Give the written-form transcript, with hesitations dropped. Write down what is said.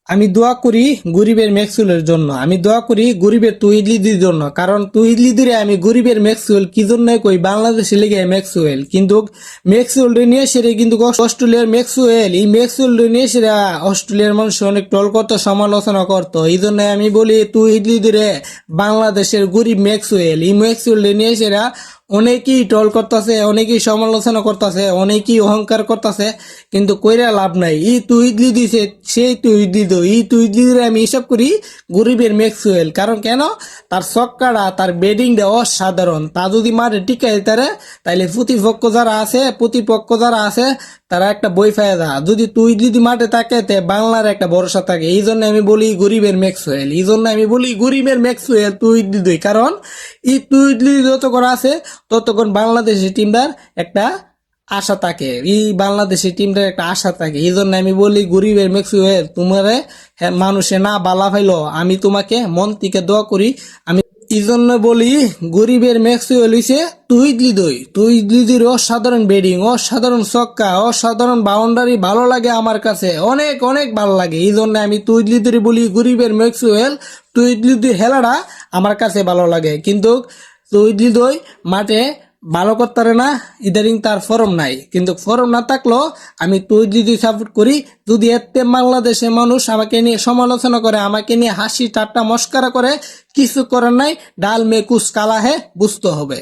আমি দোয়া করি গরিবের ম্যাক্সওয়েলের জন্য, আমি দোয়া করি গরিবের তুহিদলিদির জন্য। কারণ তুহিদলিদিরে আমি গরিবের ম্যাক্সওয়েল কি জন্য কই, বাংলাদেশে লেগে ম্যাক্সওয়েল, কিন্তু ম্যাক্সওয়েল নিয়ে সেরে কিন্তু অস্ট্রেলিয়ার ম্যাক্সওয়েল, এই ম্যাক্সওয়েল নিয়ে সেরা অস্ট্রেলিয়ার মানুষ অনেক ট্রল করতো, সমালোচনা করতো। এই জন্য আমি বলি তুহিদলিদিরে বাংলাদেশের গরিব ম্যাক্সওয়েল, এই ম্যাক্সওয়েল নিয়ে সেরা অনেকেই ট্রল করতেছে, অনেকেই সমালোচনা করতেছে, অনেকেই অহংকার করতেছে, কিন্তু কইরা লাভ নাই। ই তুইদলি দিছে সেই তুইদলি দো, ই তুইদলি আমি হিসাব করি গরিবের ম্যাক্সওয়েল। কারণ কেন, তার ছক্কাটা, তার ব্যাটিংটা অসাধারণ। তা যদি মারে টিকায় তারে, তাইলে প্রতিপক্ষ যারা আছে তারা একটা বই ফায়দা। যদি তুই যদি মাঠে থাকে তে বাংলার একটা ভরসা থাকে। এই জন্য আমি বলি গরিবের ম্যাক্সওয়েল, এই জন্য আমি বলি গরিবের ম্যাক্সওয়েল তুই দিদই। কারণ এই তুই যতক্ষণ আছে ততক্ষণ বাংলাদেশের টিমটার একটা আশা থাকে, এই বাংলাদেশের টিমটার একটা আশা থাকে। এই জন্য আমি বলি গরিবের ম্যাক্সওয়েল, তোমারে মানুষে না বালা ফাইলো, আমি তোমাকে মন থেকে দোয়া করি। আমি এই জন্য বলি গরিবের ম্যাক্সওয়েল হইছে তুহিদলিদির অসাধারণ ব্যাটিং, অসাধারণ ছক্কা, অসাধারণ বাউন্ডারি ভালো লাগে আমার কাছে, অনেক অনেক ভালো লাগে। এই জন্য আমি তুহিদলিদির বলি গরিবের ম্যাক্সওয়েল। তুহিদলিদির খেলাটা আমার কাছে ভালো লাগে, কিন্তু তুহিদলিদই মাঠে ভালো করতে পারে না, ইদারিং তার ফরম নাই। কিন্তু ফরম না থাকলেও আমি তুহিদলিদি সাপোর্ট করি। যদি এতে বাংলাদেশের মানুষ আমাকে নিয়ে সমালোচনা করে, আমাকে নিয়ে হাসি ঠাট্টা মস্করা করে, কিছু করার নাই, ডাল মে কুছ কালা হে বুঝতে হবে।